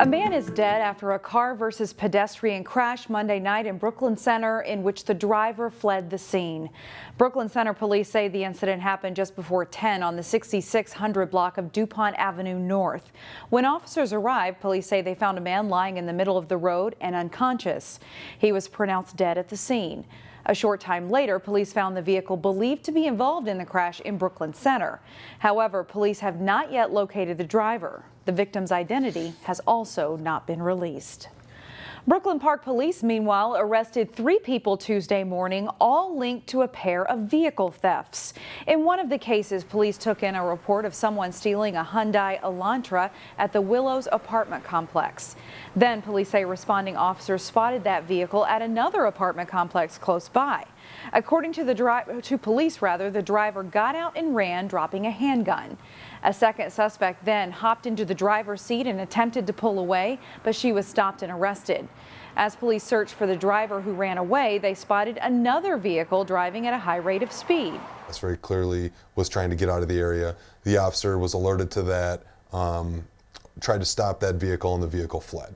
A man is dead after a car versus pedestrian crash Monday night in Brooklyn Center, in which the driver fled the scene. Brooklyn Center police say the incident happened just before 10 on the 6600 block of DuPont Avenue North. When officers arrived, police say they found a man lying in the middle of the road and unconscious. He was pronounced dead at the scene. A short time later, police found the vehicle believed to be involved in the crash in Brooklyn Center. However, police have not yet located the driver. The victim's identity has also not been released. Brooklyn Park Police, meanwhile, arrested 3 people Tuesday morning, all linked to a pair of vehicle thefts. In one of the cases, police took in a report of someone stealing a Hyundai Elantra at the Willows apartment complex. Then police say responding officers spotted that vehicle at another apartment complex close by. According to police, the driver got out and ran, dropping a handgun. A second suspect then hopped into the driver's seat and attempted to pull away, but she was stopped and arrested. As police searched for the driver who ran away, they spotted another vehicle driving at a high rate of speed. This very clearly was trying to get out of the area. The officer was alerted to that, tried to stop that vehicle, and the vehicle fled.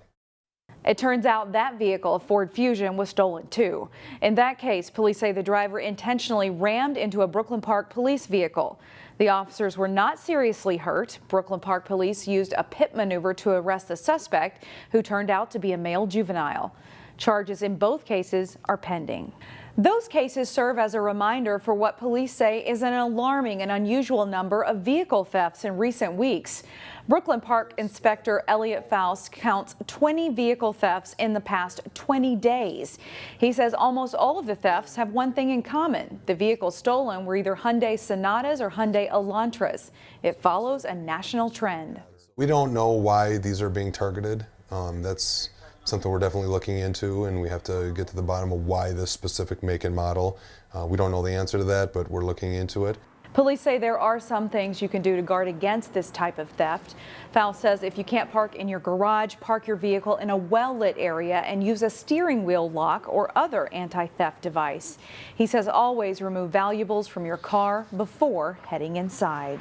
It turns out that vehicle, a Ford Fusion, was stolen too. In that case, police say the driver intentionally rammed into a Brooklyn Park police vehicle. The officers were not seriously hurt. Brooklyn Park police used a pit maneuver to arrest the suspect, who turned out to be a male juvenile. Charges in both cases are pending. Those cases serve as a reminder for what police say is an alarming and unusual number of vehicle thefts in recent weeks. Brooklyn Park Inspector Elliot Faust counts 20 vehicle thefts in the past 20 days. He says almost all of the thefts have one thing in common. The vehicles stolen were either Hyundai Sonatas or Hyundai Elantras. It follows a national trend. We don't know why these are being targeted. That's something we're definitely looking into, and we have to get to the bottom of why this specific make and model. We don't know the answer to that, but we're looking into it. Police say there are some things you can do to guard against this type of theft. Faust says if you can't park in your garage, park your vehicle in a well-lit area and use a steering wheel lock or other anti-theft device. He says always remove valuables from your car before heading inside.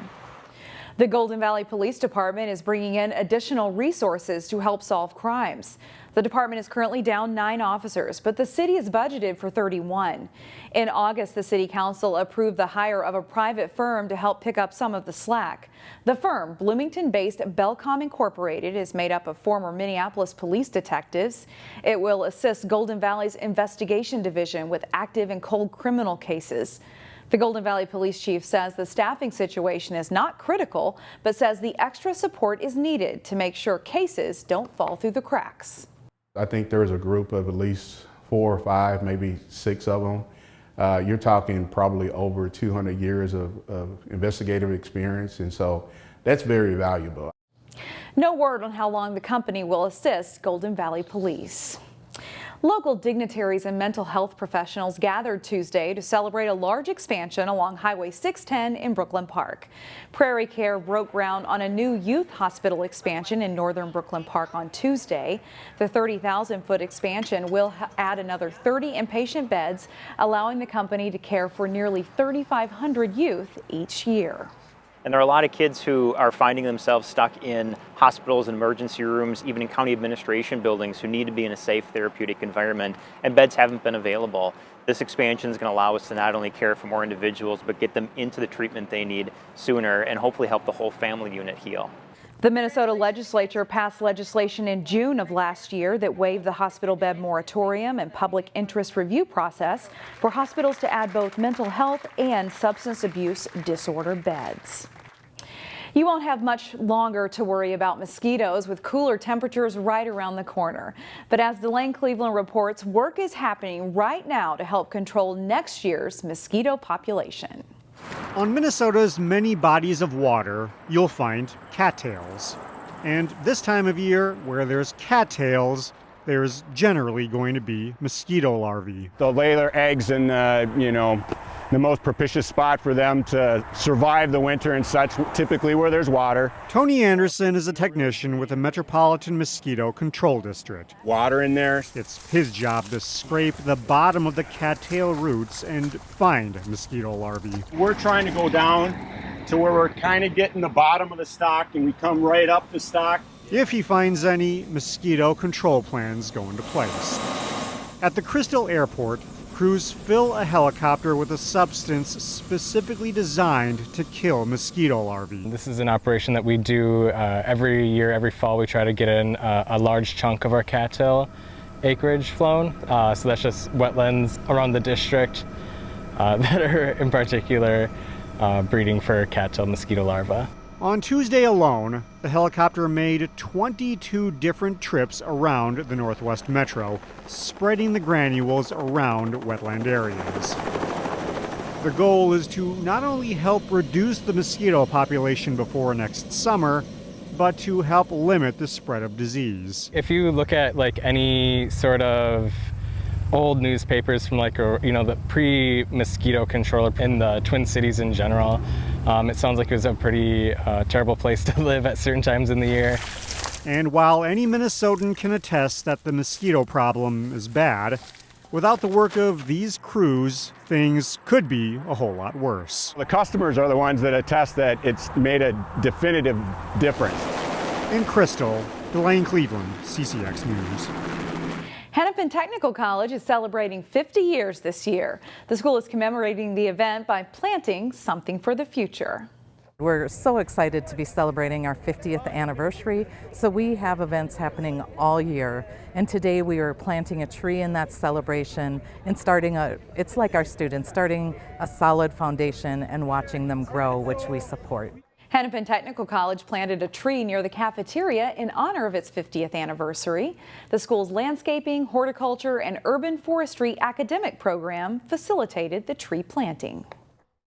The Golden Valley Police Department is bringing in additional resources to help solve crimes. The department is currently down 9 officers, but the city is budgeted for 31. In August, the city council approved the hire of a private firm to help pick up some of the slack. The firm, Bloomington-based Belcom Incorporated, is made up of former Minneapolis police detectives. It will assist Golden Valley's investigation division with active and cold criminal cases. The Golden Valley Police Chief says the staffing situation is not critical, but says the extra support is needed to make sure cases don't fall through the cracks. I think there's a group of at least 4 or 5, maybe 6 of them. You're talking probably over 200 years of investigative experience, and so that's very valuable. No word on how long the company will assist Golden Valley Police. Local dignitaries and mental health professionals gathered Tuesday to celebrate a large expansion along Highway 610 in Brooklyn Park. Prairie Care broke ground on a new youth hospital expansion in northern Brooklyn Park on Tuesday. The 30,000-foot expansion will add another 30 inpatient beds, allowing the company to care for nearly 3,500 youth each year. And there are a lot of kids who are finding themselves stuck in hospitals and emergency rooms, even in county administration buildings, who need to be in a safe therapeutic environment, and beds haven't been available. This expansion is going to allow us to not only care for more individuals, but get them into the treatment they need sooner and hopefully help the whole family unit heal. The Minnesota legislature passed legislation in June of last year that waived the hospital bed moratorium and public interest review process for hospitals to add both mental health and substance abuse disorder beds. You won't have much longer to worry about mosquitoes with cooler temperatures right around the corner. But as Delane Cleveland reports, work is happening right now to help control next year's mosquito population. On Minnesota's many bodies of water, you'll find cattails. And this time of year, where there's cattails, there's generally going to be mosquito larvae. They'll lay their eggs in, the most propitious spot for them to survive the winter and such, typically where there's water. Tony Anderson is a technician with the Metropolitan Mosquito Control District. Water in there. It's his job to scrape the bottom of the cattail roots and find mosquito larvae. We're trying to go down to where we're kind of getting the bottom of the stalk, and we come right up the stalk if he finds any mosquito control plans go into place. At the Crystal Airport, crews fill a helicopter with a substance specifically designed to kill mosquito larvae. This is an operation that we do every year, every fall. We try to get in a large chunk of our cattail acreage flown. So that's just wetlands around the district that are in particular breeding for cattail mosquito larvae. On Tuesday alone, the helicopter made 22 different trips around the Northwest Metro, spreading the granules around wetland areas. The goal is to not only help reduce the mosquito population before next summer, but to help limit the spread of disease. If you look at like any sort of old newspapers from the pre-mosquito control in the Twin Cities in general, it sounds like it was a pretty terrible place to live at certain times in the year. And while any Minnesotan can attest that the mosquito problem is bad, without the work of these crews, things could be a whole lot worse. The customers are the ones that attest that it's made a definitive difference. In Crystal, Delane Cleveland, CCX News. Hennepin Technical College is celebrating 50 years this year. The school is commemorating the event by planting something for the future. We're so excited to be celebrating our 50th anniversary, so we have events happening all year. And today we are planting a tree in that celebration and it's like our students, starting a solid foundation and watching them grow, which we support. Hennepin Technical College planted a tree near the cafeteria in honor of its 50th anniversary. The school's landscaping, horticulture, and urban forestry academic program facilitated the tree planting.